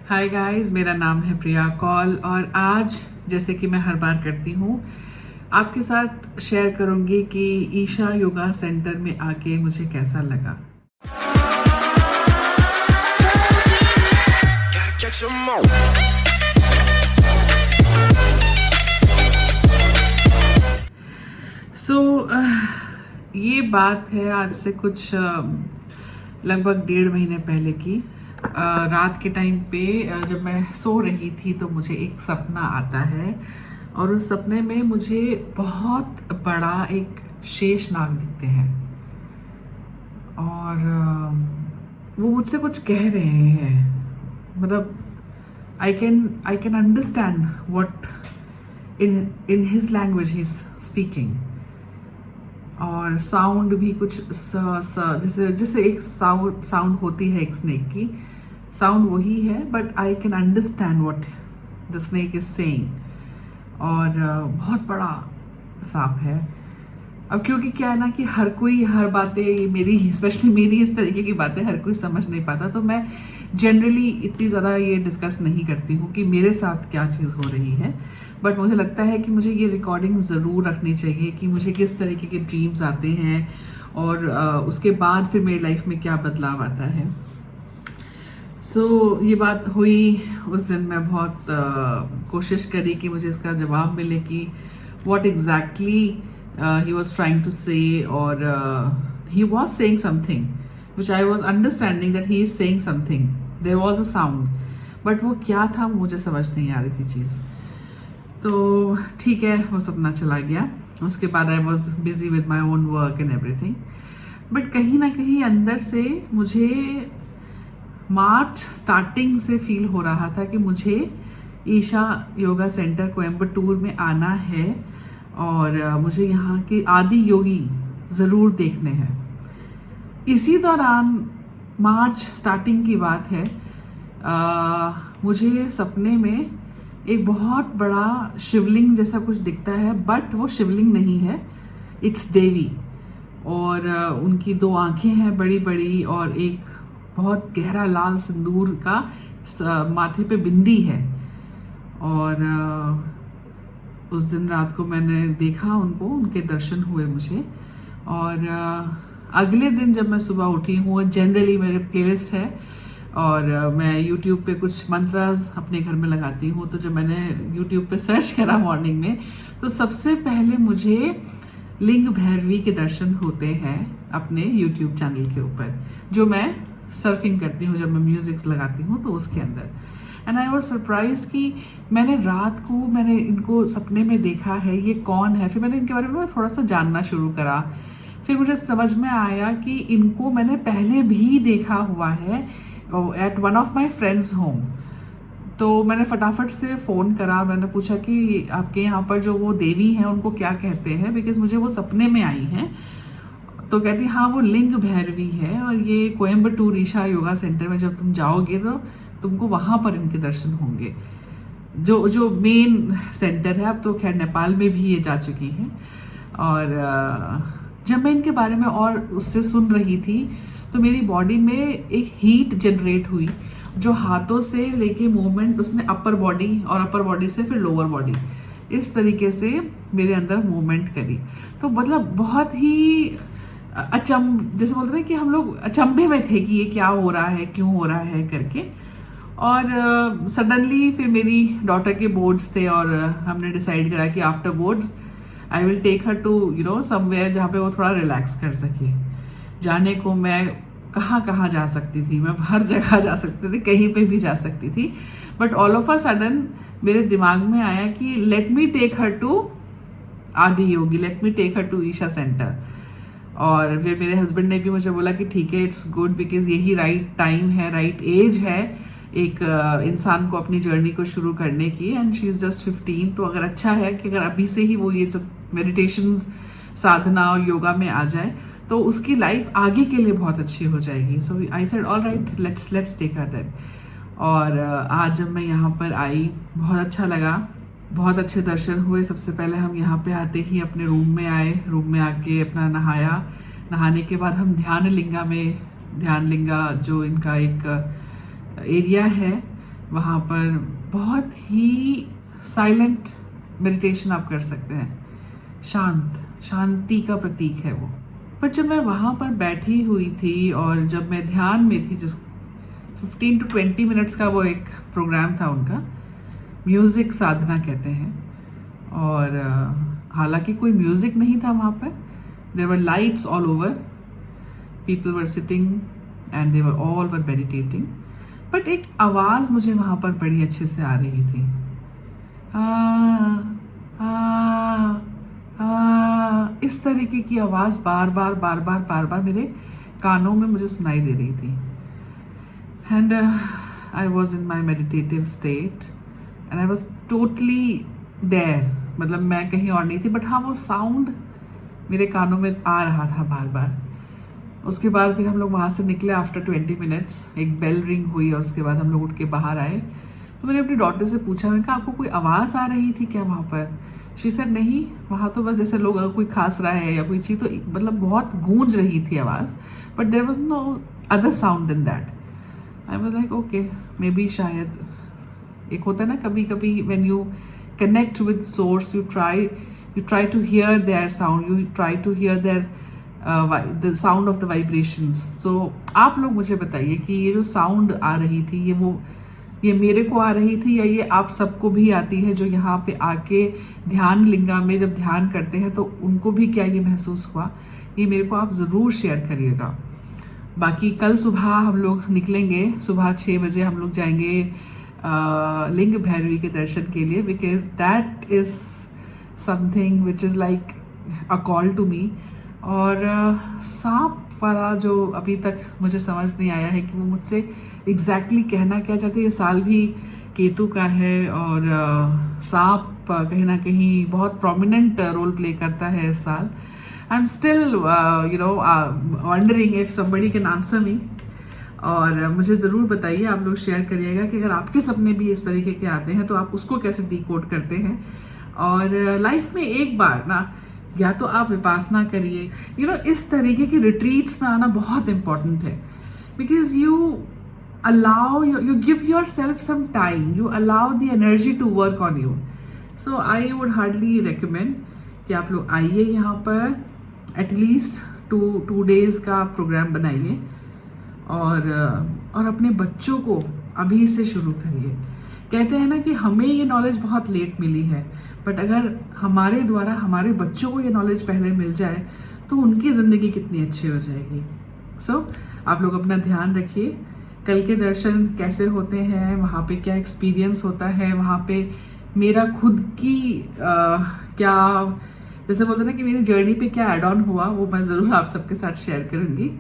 Hi guys, मेरा नाम है प्रिया कौल और आज जैसे कि मैं हर बार करती हूँ आपके साथ शेयर करूँगी कि ईशा योगा सेंटर में आके मुझे कैसा लगा। सो ये बात है आज से कुछ लगभग 1.5 महीने पहले की। रात के टाइम पे जब मैं सो रही थी तो मुझे एक सपना आता है और उस सपने में मुझे बहुत बड़ा एक शेषनाग दिखते हैं और वो मुझसे कुछ कह रहे हैं। मतलब I can understand what in his language he is speaking. और साउंड भी कुछ जैसे जैसे एक साउंड होती है एक स्नेक की, साउंड वही है, but I can understand what the snake is saying. और बहुत बड़ा सांप है। अब क्योंकि क्या है ना कि हर कोई हर बातें मेरी, स्पेशली मेरी इस तरीके की बातें हर कोई समझ नहीं पाता, तो मैं जनरली इतनी ज़्यादा ये डिस्कस नहीं करती हूँ कि मेरे साथ क्या चीज़ हो रही है। बट मुझे लगता है कि मुझे ये रिकॉर्डिंग ज़रूर रखनी चाहिए कि मुझे किस तरीके के ड्रीम्स आते हैं और उसके बाद फिर मेरी लाइफ में क्या बदलाव आता है। ये बात हुई उस दिन। मैं बहुत कोशिश करी कि मुझे इसका जवाब मिले कि what exactly he was trying to say, or he was saying something which I was understanding that he is saying something. There was a sound, but वो क्या था मुझे समझ नहीं आ रही थी चीज़। तो ठीक है, वो सपना चला गया। उसके बाद I was busy with my own work and everything. But कहीं ना कहीं अंदर से मुझे मार्च स्टार्टिंग से फील हो रहा था कि मुझे ईशा योगा सेंटर कोयम्बटूर में आना है और मुझे यहाँ के आदि योगी ज़रूर देखने हैं। इसी दौरान मार्च स्टार्टिंग की बात है, मुझे सपने में एक बहुत बड़ा शिवलिंग जैसा कुछ दिखता है, बट वो शिवलिंग नहीं है, इट्स देवी। और उनकी 2 आंखें हैं बड़ी बड़ी और एक बहुत गहरा लाल सिंदूर का माथे पे बिंदी है। और उस दिन रात को मैंने देखा उनको, उनके दर्शन हुए मुझे। और अगले दिन जब मैं सुबह उठी हूँ, जनरली मेरे प्लेलिस्ट है और मैं यूट्यूब पे कुछ मंत्रास अपने घर में लगाती हूँ। तो जब मैंने यूट्यूब पे सर्च करा मॉर्निंग में, तो सबसे पहले मुझे लिंग भैरवी के दर्शन होते हैं अपने यूट्यूब चैनल के ऊपर, जो मैं सर्फिंग करती हूँ जब मैं म्यूज़िक लगाती हूँ तो उसके अंदर। एंड आई वॉज सरप्राइज कि मैंने रात को मैंने इनको सपने में देखा है, ये कौन है। फिर मैंने इनके बारे में थोड़ा सा जानना शुरू करा। फिर मुझे समझ में आया कि इनको मैंने पहले भी देखा हुआ है at one of my friends home. तो मैंने फटाफट से फ़ोन करा, मैंने पूछा कि आपके यहाँ पर जो वो देवी हैं उनको क्या कहते हैं, बिकॉज़ मुझे वो सपने में आई हैं। तो कहती हाँ, वो लिंग भैरवी है और ये कोयम्बटूर ईशा योगा सेंटर में जब तुम जाओगे तो तुमको वहाँ पर इनके दर्शन होंगे, जो मेन सेंटर है। अब तो खैर नेपाल में भी ये जा चुकी हैं। और जब मैं इनके बारे में और उससे सुन रही थी तो मेरी बॉडी में एक हीट जनरेट हुई, जो हाथों से लेके मूवमेंट उसने अपर बॉडी और अपर बॉडी से फिर लोअर बॉडी, इस तरीके से मेरे अंदर मूवमेंट करी। तो मतलब बहुत ही जैसे बोलते हैं कि हम लोग अचंभे में थे कि ये क्या हो रहा है, क्यों हो रहा है करके। और सडनली फिर मेरी डॉटर के बोर्ड्स थे और हमने डिसाइड करा कि after boards I will take her to somewhere जहाँ पे वो थोड़ा रिलैक्स कर सके। जाने को मैं कहाँ जा सकती थी, मैं हर जगह जा सकती थी, कहीं पे भी जा सकती थी। But all of a sudden मेरे दिमाग में आया कि let me take her to Adiyogi, let me take her to Isha center. और फिर मेरे हस्बैंड ने भी मुझे बोला कि ठीक है, इट्स गुड, बिकॉज यही राइट टाइम है, राइट एज है एक इंसान को अपनी जर्नी को शुरू करने की। एंड शी इज़ जस्ट 15, तो अगर अच्छा है कि अगर अभी से ही वो ये सब मेडिटेशंस, साधना और योगा में आ जाए तो उसकी लाइफ आगे के लिए बहुत अच्छी हो जाएगी। So I said all right, let's take her then. और आज जब मैं यहाँ पर आई बहुत अच्छा लगा, बहुत अच्छे दर्शन हुए। सबसे पहले हम यहाँ पे आते ही अपने रूम में आए, रूम में आके अपना नहाया। नहाने के बाद हम ध्यान लिंगा जो इनका एक एरिया है वहाँ पर बहुत ही साइलेंट मेडिटेशन आप कर सकते हैं, शांति का प्रतीक है वो। पर जब मैं वहाँ पर बैठी हुई थी और जब मैं ध्यान में थी, जिस 15 to 20 मिनट्स का वो एक प्रोग्राम था उनका, म्यूज़िक साधना कहते हैं, और हालांकि कोई म्यूज़िक नहीं था वहाँ पर, there were lights all over, people were sitting and they were all were meditating, but एक आवाज़ मुझे वहाँ पर बड़ी अच्छे से आ रही थी। इस तरीके की आवाज़ बार बार मेरे कानों में मुझे सुनाई दे रही थी। And I was in my meditative state and I was totally there, मतलब मैं कहीं और नहीं थी, बट हाँ वो साउंड मेरे कानों में आ रहा था बार बार। उसके बाद फिर हम लोग वहाँ से निकले आफ्टर 20 मिनट्स, एक बेल रिंग हुई और उसके बाद हम लोग उठ के बाहर आए। तो मैंने अपनी डॉटर से पूछा, मैंने कहा आपको कोई आवाज़ आ रही थी क्या वहाँ पर? शी सेड नहीं, वहाँ तो बस जैसे लोग अगर कोई खांस रहा है या कोई चीज़, तो मतलब बहुत गूंज रही थी आवाज़, but there was no other sound then that. I was like okay, maybe शायद एक होता है ना कभी कभी when you connect with source, you try to hear their sound, you try to hear there the sound of the vibrations. So आप लोग मुझे बताइए कि ये जो साउंड आ रही थी, ये मेरे को आ रही थी या ये आप सबको भी आती है, जो यहाँ पे आके ध्यान लिंगा में जब ध्यान करते हैं तो उनको भी क्या ये महसूस हुआ? ये मेरे को आप ज़रूर शेयर करिएगा। बाकी कल सुबह हम लोग निकलेंगे, सुबह 6 बजे हम लोग जाएंगे लिंग भैरवी के दर्शन के लिए, because that is something which is like a call to me. और सांप वाला जो अभी तक मुझे समझ नहीं आया है कि वो मुझसे एग्जैक्टली कहना क्या चाहते हैं। ये साल भी केतु का है और सांप कहीं ना कहीं बहुत प्रोमिनेंट रोल प्ले करता है इस साल। I am still wondering if somebody can answer me, और मुझे ज़रूर बताइए, आप लोग शेयर करिएगा कि अगर आपके सपने भी इस तरीके के आते हैं तो आप उसको कैसे डिकोड करते हैं। और लाइफ में एक बार ना, या तो आप विपासना करिए, इस तरीके की रिट्रीट्स में आना बहुत इम्पॉर्टेंट है, because you allow you give yourself some time, you allow the energy to work on you. So I would hardly recommend कि आप लोग आइए यहाँ पर, एटलीस्ट टू डेज़ का प्रोग्राम बनाइए और अपने बच्चों को अभी से शुरू करिए। कहते हैं ना कि हमें ये नॉलेज बहुत लेट मिली है, बट अगर हमारे द्वारा हमारे बच्चों को ये नॉलेज पहले मिल जाए तो उनकी ज़िंदगी कितनी अच्छी हो जाएगी। सो आप लोग अपना ध्यान रखिए। कल के दर्शन कैसे होते हैं, वहाँ पे क्या एक्सपीरियंस होता है, वहाँ पे मेरा खुद की क्या, जैसे बोलते हैं ना कि मेरी जर्नी पे क्या एड ऑन हुआ, वो मैं ज़रूर आप सबके साथ शेयर करूँगी।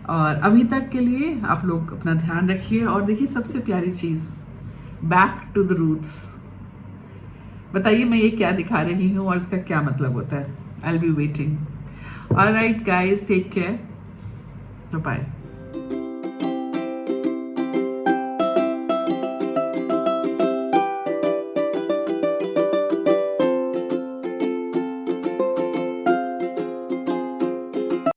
और अभी तक के लिए आप लोग अपना ध्यान रखिए और देखिए सबसे प्यारी चीज़, बैक टू द रूट्स। बताइए मैं ये क्या दिखा रही हूँ और इसका क्या मतलब होता है। I will be waiting. Alright guys, take care, bye.